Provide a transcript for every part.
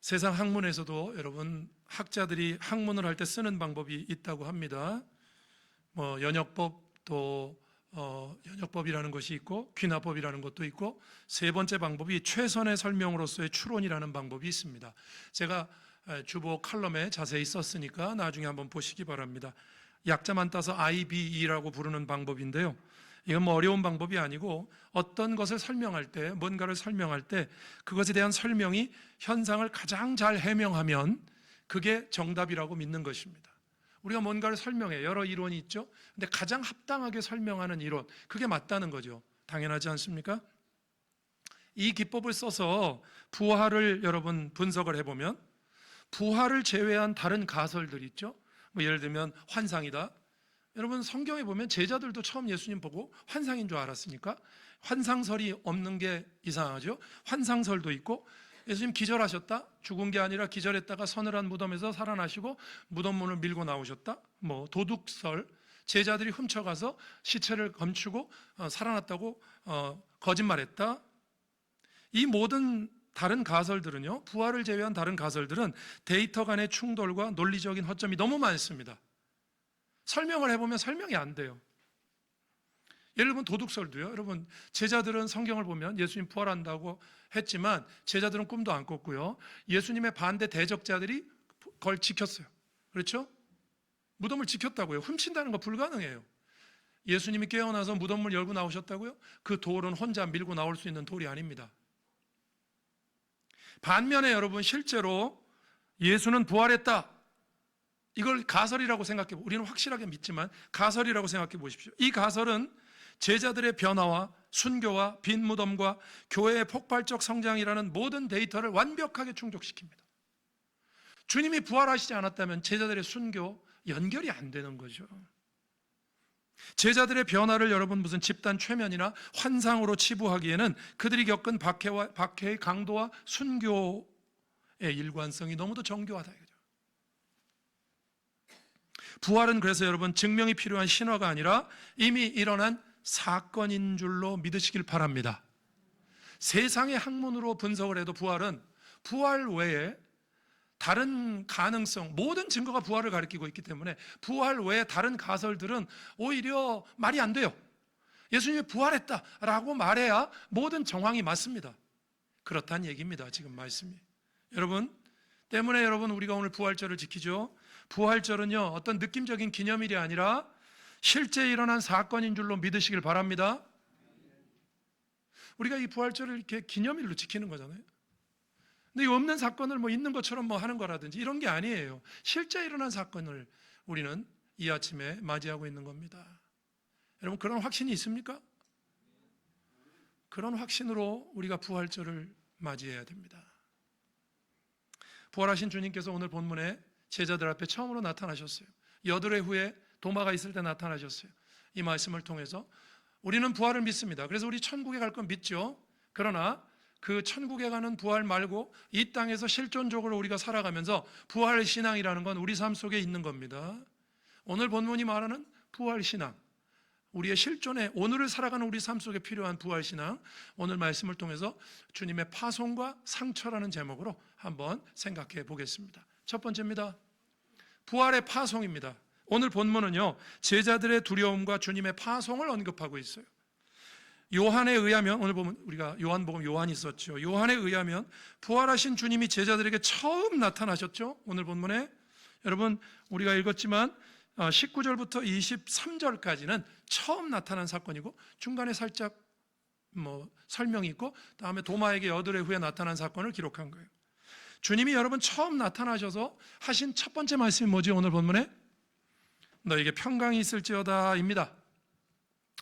세상 학문에서도 여러분 학자들이 학문을 할 때 쓰는 방법이 있다고 합니다. 연역법 또 연역법이라는 것이 있고 귀납법이라는 것도 있고, 세 번째 방법이 최선의 설명으로서의 추론이라는 방법이 있습니다. 제가 주보 칼럼에 자세히 썼으니까 나중에 한번 보시기 바랍니다. 약자만 따서 IBE라고 부르는 방법인데요, 이건 어려운 방법이 아니고 어떤 것을 설명할 때, 뭔가를 설명할 때 그것에 대한 설명이 현상을 가장 잘 해명하면 그게 정답이라고 믿는 것입니다. 우리가 뭔가를 설명해, 여러 이론이 있죠. 근데 가장 합당하게 설명하는 이론, 그게 맞다는 거죠. 당연하지 않습니까? 이 기법을 써서 부활을 여러분 분석을 해보면, 부활을 제외한 다른 가설들 있죠. 예를 들면 환상이다. 여러분 성경에 보면 제자들도 처음 예수님 보고 환상인 줄 알았으니까 환상설이 없는 게 이상하죠. 환상설도 있고, 예수님 기절하셨다, 죽은 게 아니라 기절했다가 서늘한 무덤에서 살아나시고 무덤 문을 밀고 나오셨다, 도둑설, 제자들이 훔쳐가서 시체를 감추고 살아났다고 거짓말했다. 이 모든 다른 가설들은요, 부활을 제외한 다른 가설들은 데이터 간의 충돌과 논리적인 허점이 너무 많습니다. 설명을 해보면 설명이 안 돼요. 예를 들면 도둑설도요. 여러분 제자들은 성경을 보면 예수님 부활한다고 했지만 제자들은 꿈도 안 꿨고요, 예수님의 반대 대적자들이 그걸 지켰어요. 그렇죠? 무덤을 지켰다고요. 훔친다는 거 불가능해요. 예수님이 깨어나서 무덤을 열고 나오셨다고요? 그 돌은 혼자 밀고 나올 수 있는 돌이 아닙니다. 반면에 여러분 실제로 예수는 부활했다, 이걸 가설이라고 생각해, 우리는 확실하게 믿지만 가설이라고 생각해 보십시오. 이 가설은 제자들의 변화와 순교와 빈 무덤과 교회의 폭발적 성장이라는 모든 데이터를 완벽하게 충족시킵니다. 주님이 부활하시지 않았다면 제자들의 순교 연결이 안 되는 거죠. 제자들의 변화를 여러분 무슨 집단 최면이나 환상으로 치부하기에는 그들이 겪은 박해의 강도와 순교의 일관성이 너무도 정교하다 이거죠. 부활은 그래서 여러분 증명이 필요한 신화가 아니라 이미 일어난 사건인 줄로 믿으시길 바랍니다. 세상의 학문으로 분석을 해도 부활은 부활 외에 다른 가능성, 모든 증거가 부활을 가리키고 있기 때문에 부활 외에 다른 가설들은 오히려 말이 안 돼요. 예수님이 부활했다라고 말해야 모든 정황이 맞습니다. 그렇다는 얘기입니다. 지금 말씀이. 여러분 때문에 우리가 오늘 부활절을 지키죠. 부활절은요, 어떤 느낌적인 기념일이 아니라 실제 일어난 사건인 줄로 믿으시길 바랍니다. 우리가 이 부활절을 이렇게 기념일로 지키는 거잖아요. 근데 이 없는 사건을 있는 것처럼 하는 거라든지 이런 게 아니에요. 실제 일어난 사건을 우리는 이 아침에 맞이하고 있는 겁니다. 여러분 그런 확신이 있습니까? 그런 확신으로 우리가 부활절을 맞이해야 됩니다. 부활하신 주님께서 오늘 본문에 제자들 앞에 처음으로 나타나셨어요. 여드레 후에 도마가 있을 때 나타나셨어요. 이 말씀을 통해서 우리는 부활을 믿습니다. 그래서 우리 천국에 갈 건 믿죠. 그러나 그 천국에 가는 부활 말고 이 땅에서 실존적으로 우리가 살아가면서 부활 신앙이라는 건 우리 삶 속에 있는 겁니다. 오늘 본문이 말하는 부활 신앙, 우리의 실존에 오늘을 살아가는 우리 삶 속에 필요한 부활 신앙, 오늘 말씀을 통해서 주님의 파송과 상처라는 제목으로 한번 생각해 보겠습니다. 첫 번째입니다. 부활의 파송입니다. 오늘 본문은요, 제자들의 두려움과 주님의 파송을 언급하고 있어요. 요한에 의하면, 오늘 보면 우리가 요한복음 요한이 있었죠. 요한에 의하면 부활하신 주님이 제자들에게 처음 나타나셨죠. 오늘 본문에 여러분 우리가 읽었지만 19절부터 23절까지는 처음 나타난 사건이고 중간에 살짝 설명이 있고 다음에 도마에게 여드레 후에 나타난 사건을 기록한 거예요. 주님이 여러분 처음 나타나셔서 하신 첫 번째 말씀이 뭐지? 오늘 본문에 너에게 평강이 있을지어다 입니다.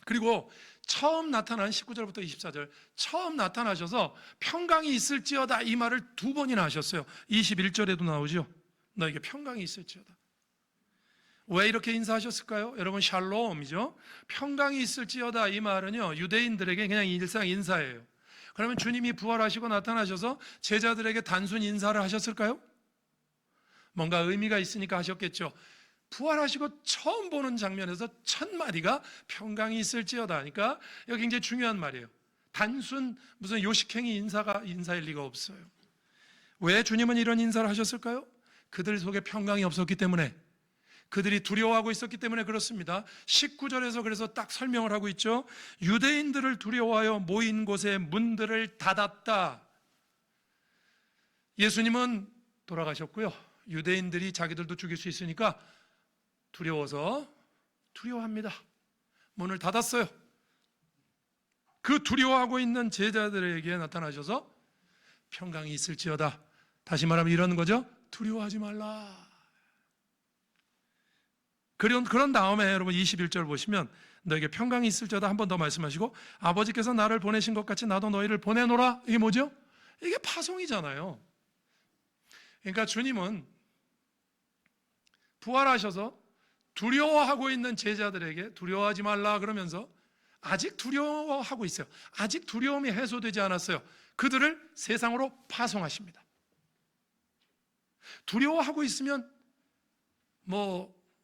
그리고 처음 나타난 19절부터 24절, 처음 나타나셔서 평강이 있을지어다 이 말을 두 번이나 하셨어요. 21절에도 나오죠. 너에게 평강이 있을지어다. 왜 이렇게 인사하셨을까요? 여러분 샬롬이죠. 평강이 있을지어다 이 말은요, 유대인들에게 그냥 일상 인사예요. 그러면 주님이 부활하시고 나타나셔서 제자들에게 단순 인사를 하셨을까요? 뭔가 의미가 있으니까 하셨겠죠. 부활하시고 처음 보는 장면에서 첫 마디가 평강이 있을지어다 하니까 이거 굉장히 중요한 말이에요. 단순 무슨 요식행위 인사일 리가 없어요. 왜 주님은 이런 인사를 하셨을까요? 그들 속에 평강이 없었기 때문에, 그들이 두려워하고 있었기 때문에 그렇습니다. 19절에서 그래서 딱 설명을 하고 있죠. 유대인들을 두려워하여 모인 곳에 문들을 닫았다. 예수님은 돌아가셨고요, 유대인들이 자기들도 죽일 수 있으니까 두려워합니다. 문을 닫았어요. 그 두려워하고 있는 제자들에게 나타나셔서 평강이 있을지어다. 다시 말하면 이런 거죠. 두려워하지 말라. 그런 다음에 여러분 21절 보시면 너에게 평강이 있을지어다 한 번 더 말씀하시고 아버지께서 나를 보내신 것 같이 나도 너희를 보내노라. 이게 뭐죠? 이게 파송이잖아요. 그러니까 주님은 부활하셔서 두려워하고 있는 제자들에게 두려워하지 말라 그러면서 아직 두려워하고 있어요. 아직 두려움이 해소되지 않았어요. 그들을 세상으로 파송하십니다. 두려워하고 있으면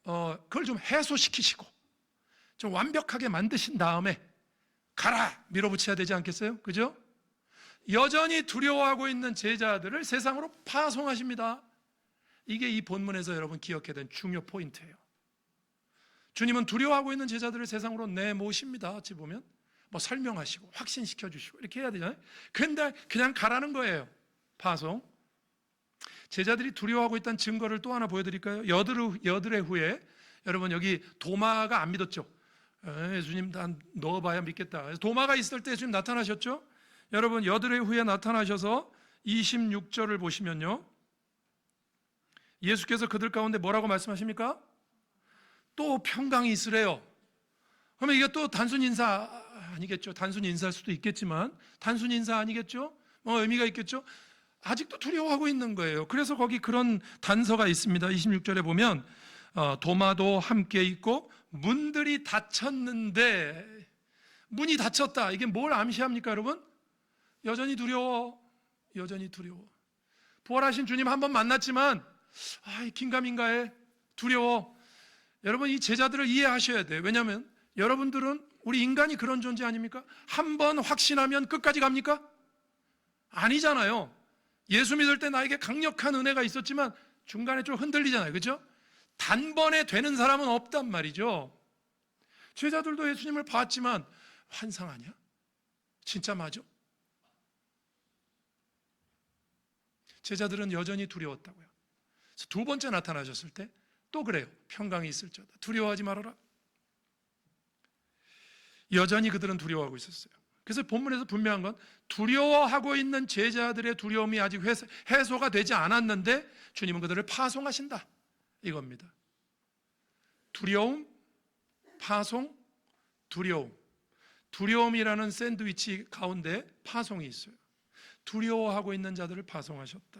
그걸 좀 해소시키시고 좀 완벽하게 만드신 다음에 가라 밀어붙여야 되지 않겠어요? 그죠? 여전히 두려워하고 있는 제자들을 세상으로 파송하십니다. 이게 이 본문에서 여러분 기억해야 되는 중요 포인트예요. 주님은 두려워하고 있는 제자들을 세상으로 내모십니다. 어찌 보면 설명하시고 확신시켜 주시고 이렇게 해야 되잖아요. 근데 그냥 가라는 거예요. 파송. 제자들이 두려워하고 있다는 증거를 또 하나 보여드릴까요? 여드레 후에 여러분 여기 도마가 안 믿었죠. 예수님 다 넣어봐야 믿겠다. 도마가 있을 때 예수님 나타나셨죠. 여러분 여드레 후에 나타나셔서 26절을 보시면요, 예수께서 그들 가운데 뭐라고 말씀하십니까? 또 평강이 있으래요. 그러면 이게 또 단순 인사 아니겠죠? 단순 인사일 수도 있겠지만 단순 인사 아니겠죠? 의미가 있겠죠? 아직도 두려워하고 있는 거예요. 그래서 거기 그런 단서가 있습니다. 26절에 보면 도마도 함께 있고 문들이 닫혔는데, 문이 닫혔다. 이게 뭘 암시합니까 여러분? 여전히 두려워. 부활하신 주님 한번 만났지만 긴가민가해. 두려워. 여러분 이 제자들을 이해하셔야 돼요. 왜냐하면 여러분들은 우리 인간이 그런 존재 아닙니까? 한 번 확신하면 끝까지 갑니까? 아니잖아요. 예수 믿을 때 나에게 강력한 은혜가 있었지만 중간에 좀 흔들리잖아요. 그렇죠? 단번에 되는 사람은 없단 말이죠. 제자들도 예수님을 봤지만 환상 아니야? 진짜 맞아? 제자들은 여전히 두려웠다고요. 그래서 두 번째 나타나셨을 때 또 그래요. 평강이 있을지어다. 두려워하지 말아라. 여전히 그들은 두려워하고 있었어요. 그래서 본문에서 분명한 건 두려워하고 있는 제자들의 두려움이 아직 해소가 되지 않았는데 주님은 그들을 파송하신다. 이겁니다. 두려움, 파송, 두려움. 두려움이라는 샌드위치 가운데 파송이 있어요. 두려워하고 있는 자들을 파송하셨다.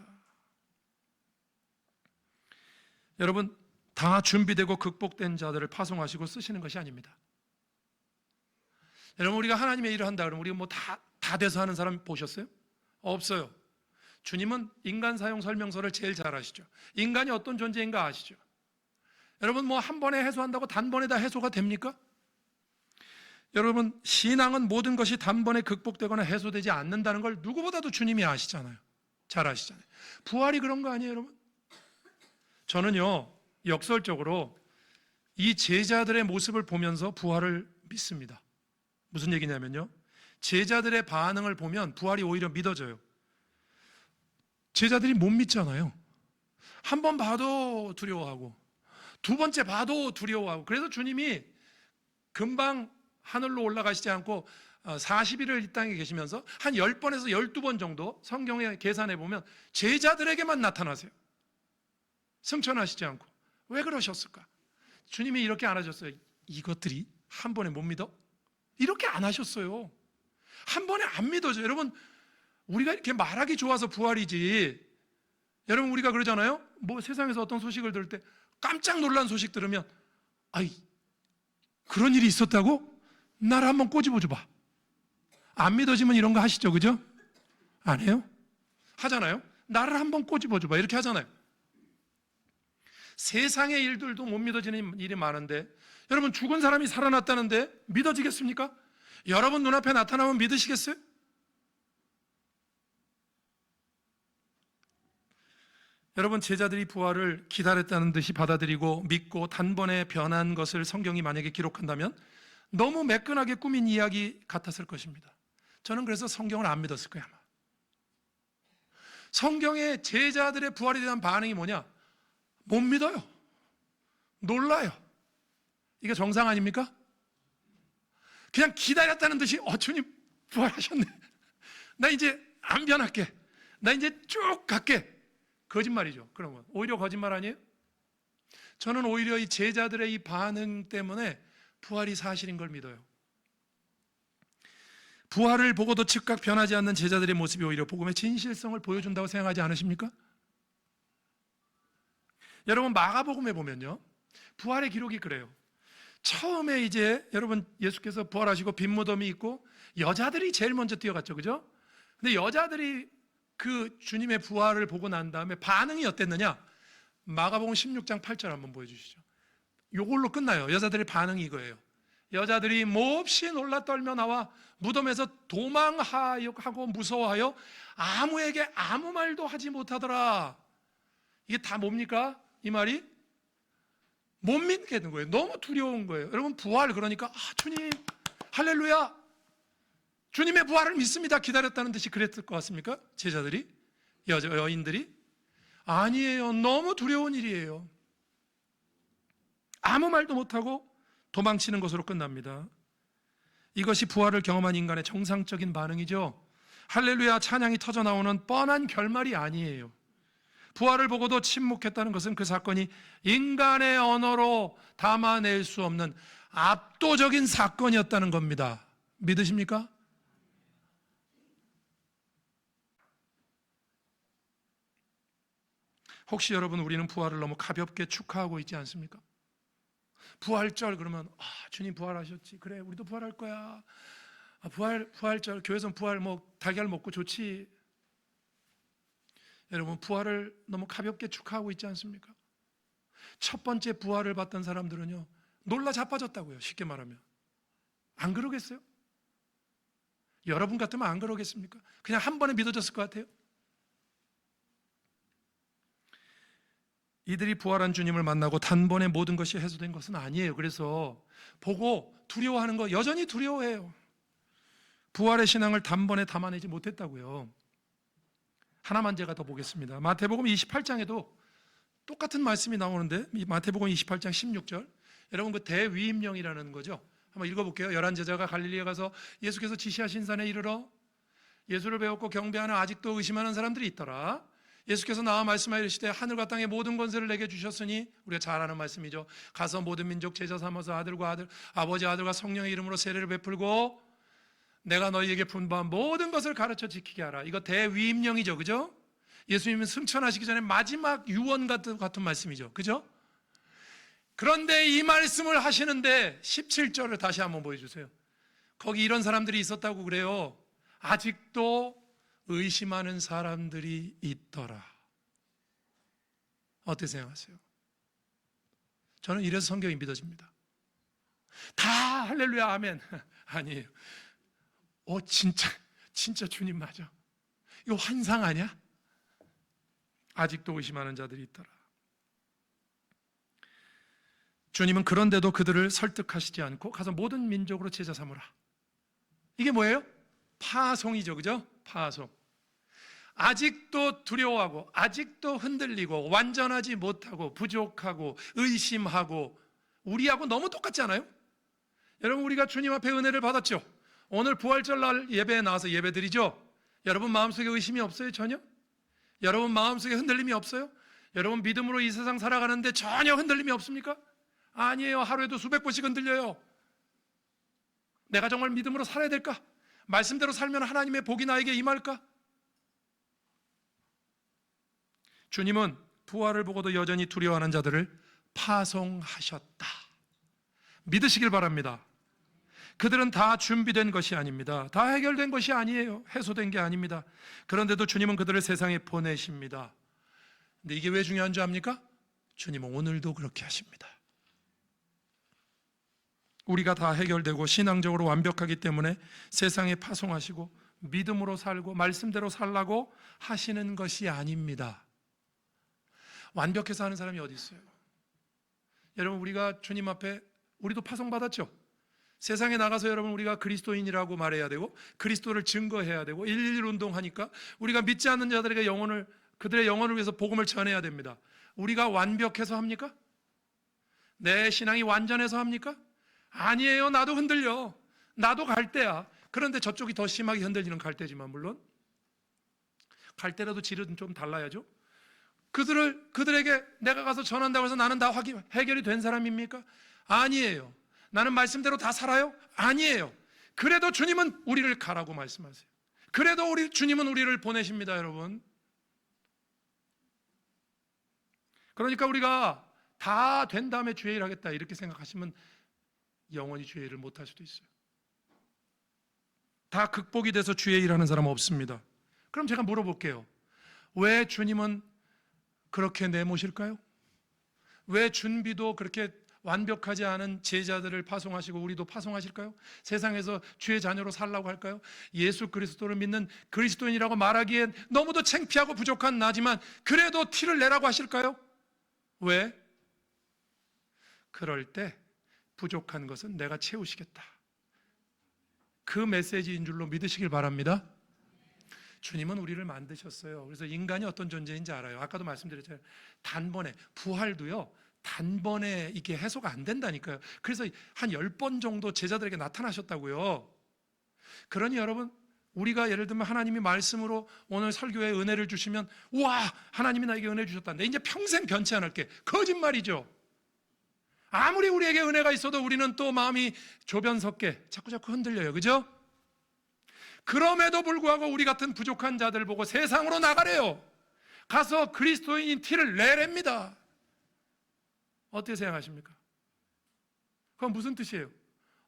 여러분 다 준비되고 극복된 자들을 파송하시고 쓰시는 것이 아닙니다. 여러분 우리가 하나님의 일을 한다 그러면 우리가 다 돼서 하는 사람 보셨어요? 없어요. 주님은 인간 사용 설명서를 제일 잘 아시죠. 인간이 어떤 존재인가 아시죠. 여러분 한 번에 해소한다고 단번에 다 해소가 됩니까? 여러분 신앙은 모든 것이 단번에 극복되거나 해소되지 않는다는 걸 누구보다도 주님이 아시잖아요. 잘 아시잖아요. 부활이 그런 거 아니에요 여러분? 저는요 역설적으로 이 제자들의 모습을 보면서 부활을 믿습니다. 무슨 얘기냐면요, 제자들의 반응을 보면 부활이 오히려 믿어져요. 제자들이 못 믿잖아요. 한 번 봐도 두려워하고 두 번째 봐도 두려워하고. 그래서 주님이 금방 하늘로 올라가시지 않고 40일을 이 땅에 계시면서 한 10번에서 12번 정도 성경에 계산해 보면 제자들에게만 나타나세요. 승천하시지 않고. 왜 그러셨을까? 주님이 이렇게 안 하셨어요. 이것들이 한 번에 못 믿어? 이렇게 안 하셨어요. 한 번에 안 믿어져요. 여러분 우리가 이렇게 말하기 좋아서 부활이지. 여러분 우리가 그러잖아요. 세상에서 어떤 소식을 들을 때 깜짝 놀란 소식 들으면 그런 일이 있었다고? 나를 한번 꼬집어 줘봐. 안 믿어지면 이런 거 하시죠, 그죠? 안 해요? 하잖아요. 나를 한번 꼬집어 줘봐 이렇게 하잖아요. 세상의 일들도 못 믿어지는 일이 많은데 여러분 죽은 사람이 살아났다는데 믿어지겠습니까? 여러분 눈앞에 나타나면 믿으시겠어요? 여러분, 제자들이 부활을 기다렸다는 듯이 받아들이고 믿고 단번에 변한 것을 성경이 만약에 기록한다면 너무 매끈하게 꾸민 이야기 같았을 것입니다. 저는 그래서 성경을 안 믿었을 거예요, 아마. 성경의 제자들의 부활에 대한 반응이 뭐냐? 못 믿어요. 놀라요. 이게 정상 아닙니까? 그냥 기다렸다는 듯이 주님 부활하셨네. 나 이제 안 변할게. 나 이제 쭉 갈게. 거짓말이죠. 그러면 오히려 거짓말 아니에요? 저는 오히려 이 제자들의 이 반응 때문에 부활이 사실인 걸 믿어요. 부활을 보고도 즉각 변하지 않는 제자들의 모습이 오히려 복음의 진실성을 보여준다고 생각하지 않으십니까? 여러분, 마가복음에 보면요, 부활의 기록이 그래요. 처음에 이제 여러분, 예수께서 부활하시고 빈 무덤이 있고 여자들이 제일 먼저 뛰어갔죠, 그죠? 근데 여자들이 그 주님의 부활을 보고 난 다음에 반응이 어땠느냐? 마가복음 16장 8절 한번 보여주시죠. 요걸로 끝나요. 여자들의 반응이 이거예요. 여자들이 몹시 놀라 떨며 나와 무덤에서 도망하고 무서워하여 아무에게 아무 말도 하지 못하더라. 이게 다 뭡니까? 이 말이 못 믿게 된 거예요. 너무 두려운 거예요. 여러분, 부활 그러니까 주님 할렐루야, 주님의 부활을 믿습니다, 기다렸다는 듯이 그랬을 것 같습니까? 제자들이? 여인들이? 아니에요. 너무 두려운 일이에요. 아무 말도 못하고 도망치는 것으로 끝납니다. 이것이 부활을 경험한 인간의 정상적인 반응이죠. 할렐루야 찬양이 터져나오는 뻔한 결말이 아니에요. 부활을 보고도 침묵했다는 것은 그 사건이 인간의 언어로 담아낼 수 없는 압도적인 사건이었다는 겁니다. 믿으십니까? 혹시 여러분, 우리는 부활을 너무 가볍게 축하하고 있지 않습니까? 부활절 그러면 주님 부활하셨지, 그래 우리도 부활할 거야. 부활절 교회에서는 부활 달걀 먹고 좋지. 여러분, 부활을 너무 가볍게 축하하고 있지 않습니까? 첫 번째 부활을 받던 사람들은요, 놀라 자빠졌다고요. 쉽게 말하면. 안 그러겠어요? 여러분 같으면 안 그러겠습니까? 그냥 한 번에 믿어졌을 것 같아요. 이들이 부활한 주님을 만나고 단번에 모든 것이 해소된 것은 아니에요. 그래서 보고 두려워하는 거 여전히 두려워해요. 부활의 신앙을 단번에 담아내지 못했다고요. 하나만 제가 더 보겠습니다. 마태복음 28장에도 똑같은 말씀이 나오는데, 마태복음 28장 16절, 여러분 그 대위임령이라는 거죠. 한번 읽어볼게요. 11제자가 갈릴리에 가서 예수께서 지시하신 산에 이르러 예수를 배웠고 경배하는 아직도 의심하는 사람들이 있더라. 예수께서 나와 말씀하여 이르시되 하늘과 땅의 모든 권세를 내게 주셨으니, 우리가 잘 아는 말씀이죠. 가서 모든 민족 제자 삼아서 아버지 아들과 성령의 이름으로 세례를 베풀고 내가 너희에게 분부한 모든 것을 가르쳐 지키게 하라. 이거 대위임령이죠, 그죠? 예수님은 승천하시기 전에 마지막 유언 같은 말씀이죠, 그죠? 그런데 이 말씀을 하시는데 17절을 다시 한번 보여주세요. 거기 이런 사람들이 있었다고 그래요. 아직도 의심하는 사람들이 있더라. 어떻게 생각하세요? 저는 이래서 성경이 믿어집니다. 다 할렐루야 아멘 아니에요. 진짜 주님 맞아. 이거 환상 아니야? 아직도 의심하는 자들이 있더라. 주님은 그런데도 그들을 설득하시지 않고 가서 모든 민족으로 제자 삼으라. 이게 뭐예요? 파송이죠, 그죠? 파송. 아직도 두려워하고 아직도 흔들리고 완전하지 못하고 부족하고 의심하고 우리하고 너무 똑같지 않아요? 여러분, 우리가 주님 앞에 은혜를 받았죠. 오늘 부활절 날 예배에 나와서 예배드리죠. 여러분 마음속에 의심이 없어요? 전혀? 여러분 마음속에 흔들림이 없어요? 여러분 믿음으로 이 세상 살아가는데 전혀 흔들림이 없습니까? 아니에요. 하루에도 수백 번씩 흔들려요. 내가 정말 믿음으로 살아야 될까? 말씀대로 살면 하나님의 복이 나에게 임할까? 주님은 부활을 보고도 여전히 두려워하는 자들을 파송하셨다. 믿으시길 바랍니다. 그들은 다 준비된 것이 아닙니다. 다 해결된 것이 아니에요. 해소된 게 아닙니다. 그런데도 주님은 그들을 세상에 보내십니다. 근데 이게 왜 중요한 줄 압니까? 주님은 오늘도 그렇게 하십니다. 우리가 다 해결되고 신앙적으로 완벽하기 때문에 세상에 파송하시고 믿음으로 살고 말씀대로 살라고 하시는 것이 아닙니다. 완벽해서 하는 사람이 어디 있어요? 여러분, 우리가 주님 앞에 우리도 파송받았죠? 세상에 나가서 여러분 우리가 그리스도인이라고 말해야 되고 그리스도를 증거해야 되고 111 운동하니까 우리가 믿지 않는 자들에게 그들의 영혼을 위해서 복음을 전해야 됩니다. 우리가 완벽해서 합니까? 내 신앙이 완전해서 합니까? 아니에요. 나도 흔들려. 나도 갈대야. 그런데 저쪽이 더 심하게 흔들리는 갈대지만, 물론 갈대라도 질은 좀 달라야죠. 그들에게 내가 가서 전한다고 해서 나는 다 해결이 된 사람입니까? 아니에요. 나는 말씀대로 다 살아요? 아니에요. 그래도 주님은 우리를 가라고 말씀하세요. 그래도 주님은 우리를 보내십니다, 여러분. 그러니까 우리가 다 된 다음에 주의 일 하겠다 이렇게 생각하시면 영원히 주의 일을 못할 수도 있어요. 다 극복이 돼서 주의 일 하는 사람은 없습니다. 그럼 제가 물어볼게요. 왜 주님은 그렇게 내모실까요? 왜 준비도 그렇게 완벽하지 않은 제자들을 파송하시고 우리도 파송하실까요? 세상에서 주의 자녀로 살라고 할까요? 예수 그리스도를 믿는 그리스도인이라고 말하기엔 너무도 창피하고 부족한 나지만 그래도 티를 내라고 하실까요? 왜? 그럴 때 부족한 것은 내가 채우시겠다. 그 메시지인 줄로 믿으시길 바랍니다. 주님은 우리를 만드셨어요. 그래서 인간이 어떤 존재인지 알아요. 아까도 말씀드렸잖아요. 단번에, 부활도요, 단번에 이게 해소가 안 된다니까요. 그래서 한 10번 정도 제자들에게 나타나셨다고요. 그러니 여러분, 우리가 예를 들면 하나님이 말씀으로 오늘 설교에 은혜를 주시면, 우와, 하나님이 나에게 은혜 주셨다는데 이제 평생 변치 않을게. 거짓말이죠. 아무리 우리에게 은혜가 있어도 우리는 또 마음이 조변석게 자꾸 흔들려요. 그죠? 그럼에도 불구하고 우리 같은 부족한 자들 보고 세상으로 나가래요. 가서 그리스도인인 티를 내랍니다. 어떻게 생각하십니까? 그건 무슨 뜻이에요?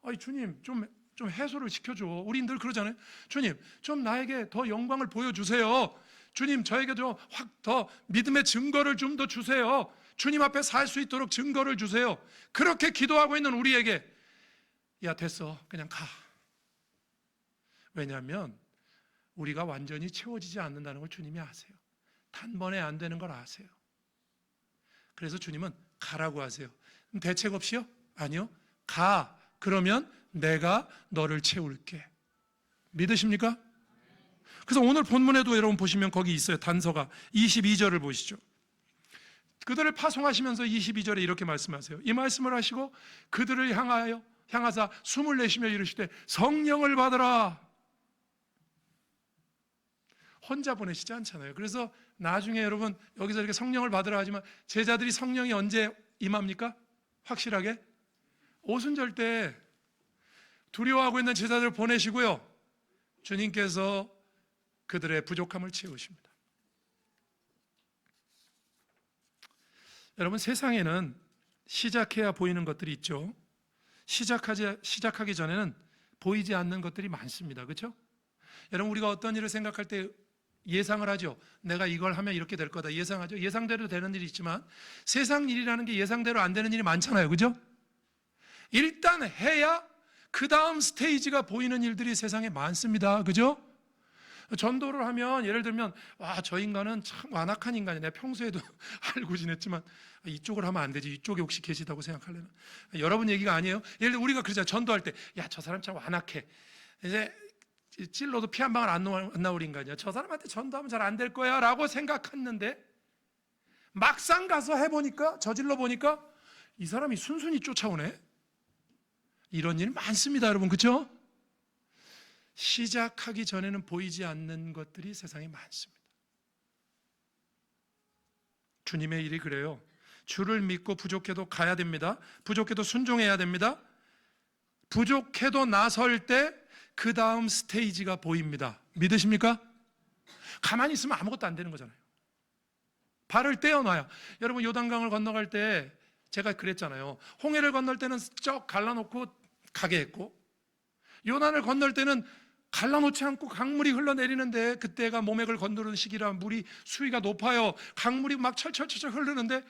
아니, 주님 좀 해소를 시켜줘. 우린 늘 그러잖아요. 주님 좀 나에게 더 영광을 보여주세요. 주님 저에게 더 믿음의 증거를 좀 더 주세요. 주님 앞에 살 수 있도록 증거를 주세요. 그렇게 기도하고 있는 우리에게 야 됐어 그냥 가. 왜냐하면 우리가 완전히 채워지지 않는다는 걸 주님이 아세요. 단번에 안 되는 걸 아세요. 그래서 주님은 가라고 하세요. 대책 없이요? 아니요. 가. 그러면 내가 너를 채울게. 믿으십니까? 그래서 오늘 본문에도 여러분 보시면 거기 있어요. 단서가 22절을 보시죠. 그들을 파송하시면서 22절에 이렇게 말씀하세요. 이 말씀을 하시고 그들을 향하사 숨을 내쉬며 이르시되 성령을 받으라. 혼자 보내시지 않잖아요. 그래서 나중에 여러분 여기서 이렇게 성령을 받으라 하지만 제자들이 성령이 언제 임합니까? 확실하게 오순절 때 두려워하고 있는 제자들을 보내시고요, 주님께서 그들의 부족함을 채우십니다. 여러분, 세상에는 시작해야 보이는 것들이 있죠. 시작하기 전에는 보이지 않는 것들이 많습니다. 그렇죠? 여러분, 우리가 어떤 일을 생각할 때 예상을 하죠. 내가 이걸 하면 이렇게 될 거다 예상하죠. 예상대로 되는 일이 있지만 세상 일이라는 게 예상대로 안 되는 일이 많잖아요. 그죠? 일단 해야 그 다음 스테이지가 보이는 일들이 세상에 많습니다. 그죠? 전도를 하면 예를 들면 와, 저 인간은 참 완악한 인간이야. 내가 평소에도 알고 지냈지만 이쪽을 하면 안 되지. 이쪽에 혹시 계시다고 생각하려나? 여러분 얘기가 아니에요. 예를 들어 우리가 그러잖아요. 전도할 때 야, 저 사람 참 완악해. 이제 찔러도 피 한 방울 안 나올 인간이야. 저 사람한테 전도하면 잘 안 될 거야 라고 생각했는데 막상 가서 해보니까, 저질러 보니까 이 사람이 순순히 쫓아오네. 이런 일 많습니다, 여러분. 그렇죠? 시작하기 전에는 보이지 않는 것들이 세상에 많습니다. 주님의 일이 그래요. 주를 믿고 부족해도 가야 됩니다. 부족해도 순종해야 됩니다. 부족해도 나설 때 그 다음 스테이지가 보입니다. 믿으십니까? 가만히 있으면 아무것도 안 되는 거잖아요. 발을 떼어놔야. 여러분, 요단강을 건너갈 때 제가 그랬잖아요. 홍해를 건널 때는 쩍 갈라놓고 가게 했고, 요단을 건널 때는 갈라놓지 않고 강물이 흘러내리는데, 그때가 모맥을 건너는 시기라 물이 수위가 높아요. 강물이 막 철철철철 흐르는데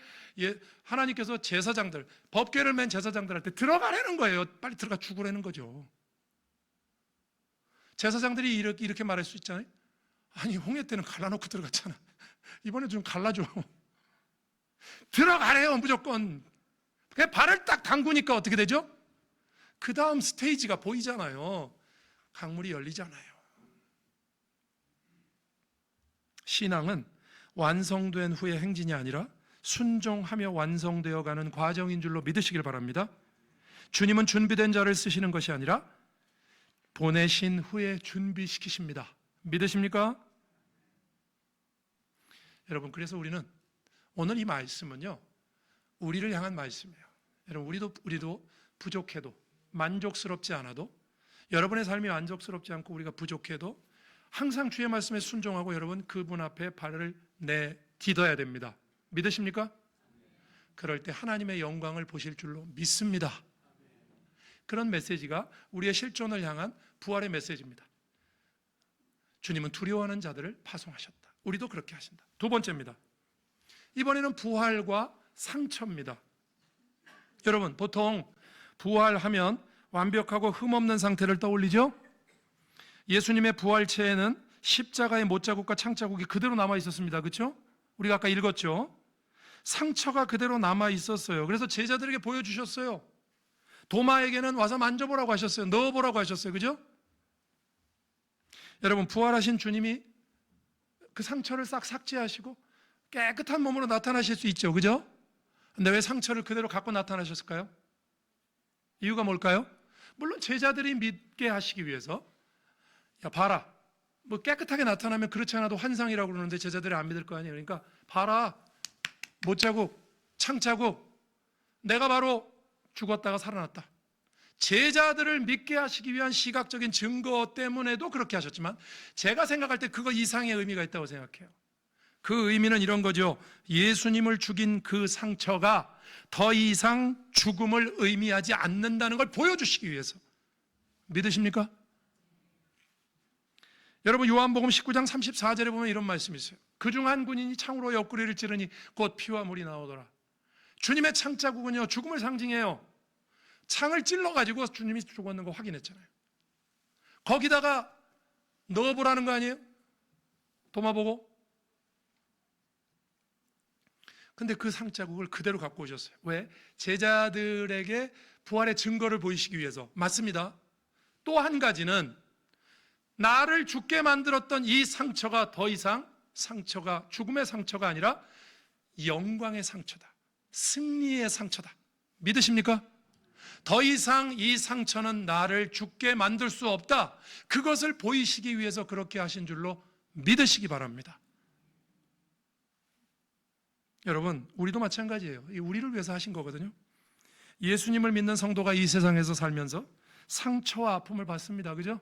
하나님께서 제사장들, 법궤를 맨 제사장들한테 들어가라는 거예요. 빨리 들어가 죽으라는 거죠. 제사장들이 이렇게 말할 수 있잖아요. 아니, 홍해 때는 갈라놓고 들어갔잖아. 이번에 좀 갈라줘. 들어가래요, 무조건. 그냥 발을 딱 담그니까 어떻게 되죠? 그 다음 스테이지가 보이잖아요. 강물이 열리잖아요. 신앙은 완성된 후의 행진이 아니라 순종하며 완성되어 가는 과정인 줄로 믿으시길 바랍니다. 주님은 준비된 자를 쓰시는 것이 아니라 보내신 후에 준비시키십니다. 믿으십니까? 여러분, 그래서 우리는 오늘 이 말씀은요, 우리를 향한 말씀이에요. 여러분, 우리도 부족해도, 만족스럽지 않아도, 여러분의 삶이 만족스럽지 않고 우리가 부족해도 항상 주의 말씀에 순종하고 여러분 그분 앞에 발을 내딛어야 됩니다. 믿으십니까? 그럴 때 하나님의 영광을 보실 줄로 믿습니다. 그런 메시지가 우리의 실존을 향한 부활의 메시지입니다. 주님은 두려워하는 자들을 파송하셨다. 우리도 그렇게 하신다. 두 번째입니다. 이번에는 부활과 상처입니다. 여러분, 보통 부활하면 완벽하고 흠없는 상태를 떠올리죠? 예수님의 부활체에는 십자가의 못자국과 창자국이 그대로 남아 있었습니다. 그렇죠? 우리가 아까 읽었죠? 상처가 그대로 남아 있었어요. 그래서 제자들에게 보여주셨어요. 도마에게는 와서 만져보라고 하셨어요. 넣어보라고 하셨어요. 그죠? 여러분, 부활하신 주님이 그 상처를 싹 삭제하시고 깨끗한 몸으로 나타나실 수 있죠. 그죠? 근데 왜 상처를 그대로 갖고 나타나셨을까요? 이유가 뭘까요? 물론 제자들이 믿게 하시기 위해서, 야 봐라, 뭐 깨끗하게 나타나면 그렇지 않아도 환상이라고 그러는데 제자들이 안 믿을 거 아니에요. 그러니까 봐라, 못자국, 창자국, 내가 바로 죽었다가 살아났다. 제자들을 믿게 하시기 위한 시각적인 증거 때문에도 그렇게 하셨지만 제가 생각할 때 그거 이상의 의미가 있다고 생각해요. 그 의미는 이런 거죠. 예수님을 죽인 그 상처가 더 이상 죽음을 의미하지 않는다는 걸 보여주시기 위해서. 믿으십니까? 여러분, 요한복음 19장 34절에 보면 이런 말씀이 있어요. 그중 한 군인이 창으로 옆구리를 찌르니 곧 피와 물이 나오더라. 주님의 창자국은요, 죽음을 상징해요. 창을 찔러가지고 주님이 죽었는 거 확인했잖아요. 거기다가 넣어보라는 거 아니에요? 도마보고. 근데 그 상자국을 그대로 갖고 오셨어요. 왜? 제자들에게 부활의 증거를 보이시기 위해서. 맞습니다. 또 한 가지는 나를 죽게 만들었던 이 상처가 더 이상 상처가 죽음의 상처가 아니라 영광의 상처다. 승리의 상처다. 믿으십니까? 더 이상 이 상처는 나를 죽게 만들 수 없다. 그것을 보이시기 위해서 그렇게 하신 줄로 믿으시기 바랍니다. 여러분, 우리도 마찬가지예요. 우리를 위해서 하신 거거든요. 예수님을 믿는 성도가 이 세상에서 살면서 상처와 아픔을 받습니다. 그죠?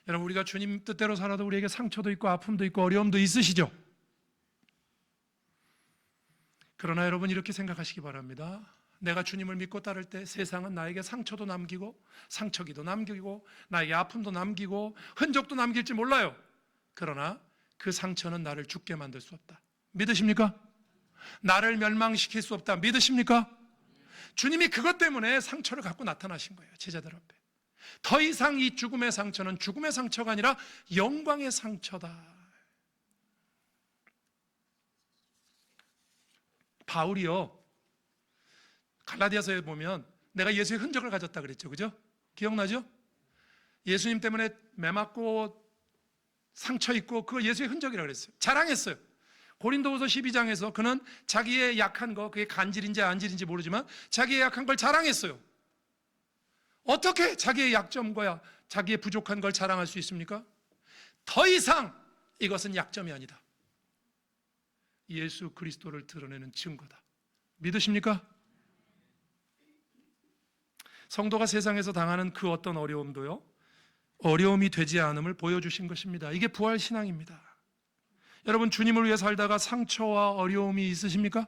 여러분, 우리가 주님 뜻대로 살아도 우리에게 상처도 있고 아픔도 있고 어려움도 있으시죠? 그러나 여러분, 이렇게 생각하시기 바랍니다. 내가 주님을 믿고 따를 때 세상은 나에게 상처도 남기고 상처기도 남기고 나에게 아픔도 남기고 흔적도 남길지 몰라요. 그러나 그 상처는 나를 죽게 만들 수 없다. 믿으십니까? 나를 멸망시킬 수 없다. 믿으십니까? 주님이 그것 때문에 상처를 갖고 나타나신 거예요. 제자들 앞에. 더 이상 이 죽음의 상처는 죽음의 상처가 아니라 영광의 상처다. 바울이요, 갈라디아서에 보면 내가 예수의 흔적을 가졌다 그랬죠. 그죠? 기억나죠? 예수님 때문에 매맞고 상처 있고 그거 예수의 흔적이라고 그랬어요. 자랑했어요. 고린도후서 12장에서 그는 자기의 약한 거, 그게 간질인지 안질인지 모르지만 자기의 약한 걸 자랑했어요. 어떻게 자기의 약점과 자기의 부족한 걸 자랑할 수 있습니까? 더 이상 이것은 약점이 아니다. 예수 그리스도를 드러내는 증거다. 믿으십니까? 성도가 세상에서 당하는 그 어떤 어려움도요, 어려움이 되지 않음을 보여주신 것입니다. 이게 부활신앙입니다. 여러분, 주님을 위해 살다가 상처와 어려움이 있으십니까?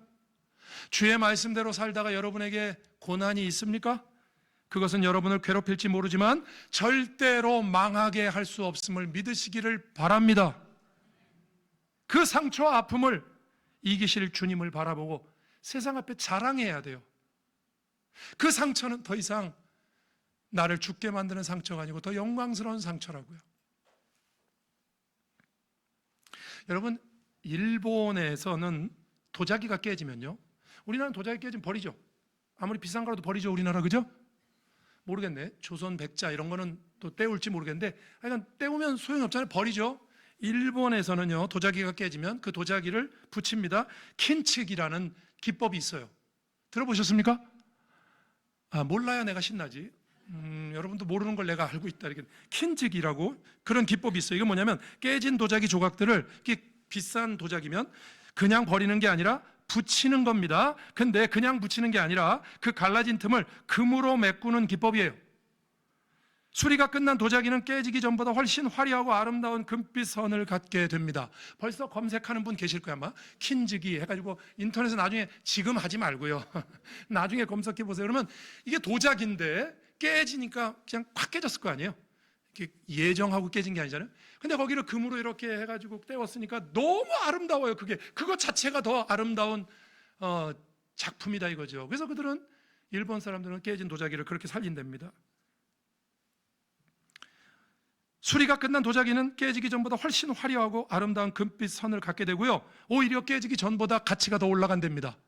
주의 말씀대로 살다가 여러분에게 고난이 있습니까? 그것은 여러분을 괴롭힐지 모르지만 절대로 망하게 할 수 없음을 믿으시기를 바랍니다. 그 상처와 아픔을 이기실 주님을 바라보고 세상 앞에 자랑해야 돼요. 그 상처는 더 이상 나를 죽게 만드는 상처가 아니고 더 영광스러운 상처라고요. 여러분, 일본에서는 도자기가 깨지면요, 우리나라는 도자기 깨지면 버리죠. 아무리 비싼 거라도 버리죠, 우리나라. 그죠? 모르겠네. 조선 백자 이런 거는 또 때울지 모르겠는데 하여간 때우면 소용이 없잖아요. 버리죠. 일본에서는요, 도자기가 깨지면 그 도자기를 붙입니다. 킨츠기라는 기법이 있어요. 들어보셨습니까? 몰라야 내가 신나지. 여러분도 모르는 걸 내가 알고 있다. 이렇게 킨츠기라고 그런 기법이 있어요. 이게 뭐냐면 깨진 도자기 조각들을, 비싼 도자기면 그냥 버리는 게 아니라 붙이는 겁니다. 근데 그냥 붙이는 게 아니라 그 갈라진 틈을 금으로 메꾸는 기법이에요. 수리가 끝난 도자기는 깨지기 전보다 훨씬 화려하고 아름다운 금빛 선을 갖게 됩니다. 벌써 검색하는 분 계실 거야 아마. 킨즈기 해가지고 인터넷에 나중에, 지금 하지 말고요, 나중에 검색해 보세요. 그러면 이게 도자기인데 깨지니까 그냥 콱 깨졌을 거 아니에요. 이렇게 예정하고 깨진 게 아니잖아요. 근데 거기를 금으로 이렇게 해가지고 떼었으니까 너무 아름다워요. 그것 자체가 더 아름다운 작품이다 이거죠. 그래서 그들은, 일본 사람들은 깨진 도자기를 그렇게 살린답니다. 수리가 끝난 도자기는 깨지기 전보다 훨씬 화려하고 아름다운 금빛 선을 갖게 되고요, 오히려 깨지기 전보다 가치가 더 올라간답니다.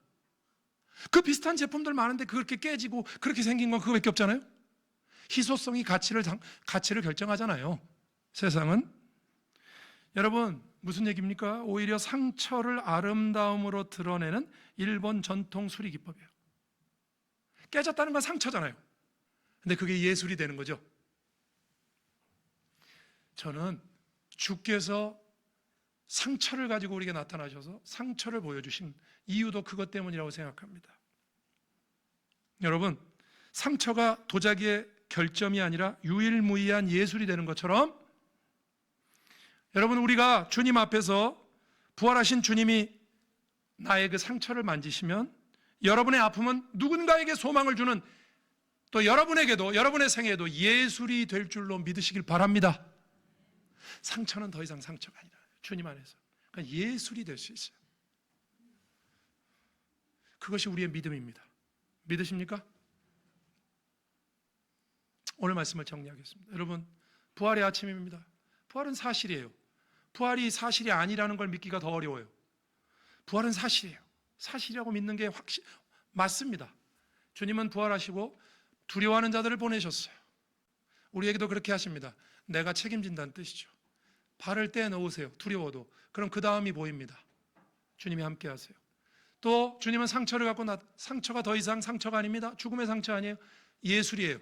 그 비슷한 제품들 많은데 그렇게 깨지고 그렇게 생긴 건 그거밖에 없잖아요. 희소성이 가치를 결정하잖아요, 세상은. 여러분, 무슨 얘기입니까? 오히려 상처를 아름다움으로 드러내는 일본 전통 수리 기법이에요. 깨졌다는 건 상처잖아요. 근데 그게 예술이 되는 거죠. 저는 주께서 상처를 가지고 우리에게 나타나셔서 상처를 보여주신 이유도 그것 때문이라고 생각합니다. 여러분, 상처가 도자기의 결점이 아니라 유일무이한 예술이 되는 것처럼, 여러분, 우리가 주님 앞에서 부활하신 주님이 나의 그 상처를 만지시면 여러분의 아픔은 누군가에게 소망을 주는, 또 여러분에게도, 여러분의 생애에도 예술이 될 줄로 믿으시길 바랍니다. 상처는 더 이상 상처가 아니라 주님 안에서 그러니까 예술이 될 수 있어요. 그것이 우리의 믿음입니다. 믿으십니까? 오늘 말씀을 정리하겠습니다. 여러분, 부활의 아침입니다. 부활은 사실이에요. 부활이 사실이 아니라는 걸 믿기가 더 어려워요. 부활은 사실이에요. 사실이라고 믿는 게 맞습니다. 주님은 부활하시고 두려워하는 자들을 보내셨어요. 우리에게도 그렇게 하십니다. 내가 책임진다는 뜻이죠. 발을 떼놓으세요. 두려워도. 그럼 그 다음이 보입니다. 주님이 함께 하세요. 또 주님은 상처를 갖고 상처가 더 이상 상처가 아닙니다. 죽음의 상처 아니에요. 예술이에요.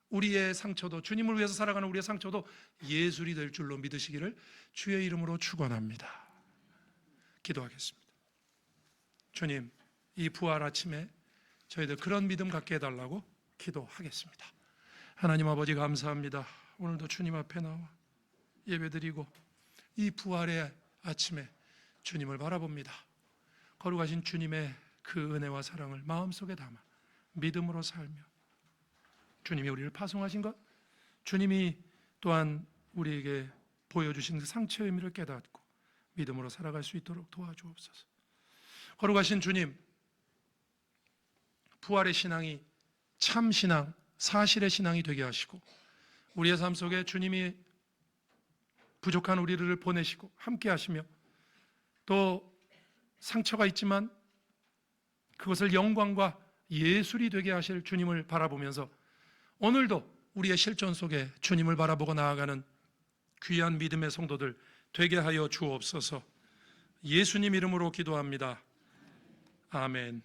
우리의 상처도, 주님을 위해서 살아가는 우리의 상처도 예술이 될 줄로 믿으시기를 주의 이름으로 축원합니다. 기도하겠습니다. 주님, 이 부활 아침에 저희들 그런 믿음 갖게 해달라고 기도하겠습니다. 하나님 아버지, 감사합니다. 오늘도 주님 앞에 나와 예배드리고 이 부활의 아침에 주님을 바라봅니다. 거룩하신 주님의 그 은혜와 사랑을 마음속에 담아 믿음으로 살며, 주님이 우리를 파송하신 것, 주님이 또한 우리에게 보여주신 그 상처의 의미를 깨닫고 믿음으로 살아갈 수 있도록 도와주옵소서. 거룩하신 주님, 부활의 신앙이 참 신앙, 사실의 신앙이 되게 하시고, 우리의 삶 속에 주님이 부족한 우리를 보내시고 함께 하시며, 또 상처가 있지만 그것을 영광과 예술이 되게 하실 주님을 바라보면서 오늘도 우리의 실존 속에 주님을 바라보고 나아가는 귀한 믿음의 성도들 되게 하여 주옵소서. 예수님 이름으로 기도합니다. 아멘.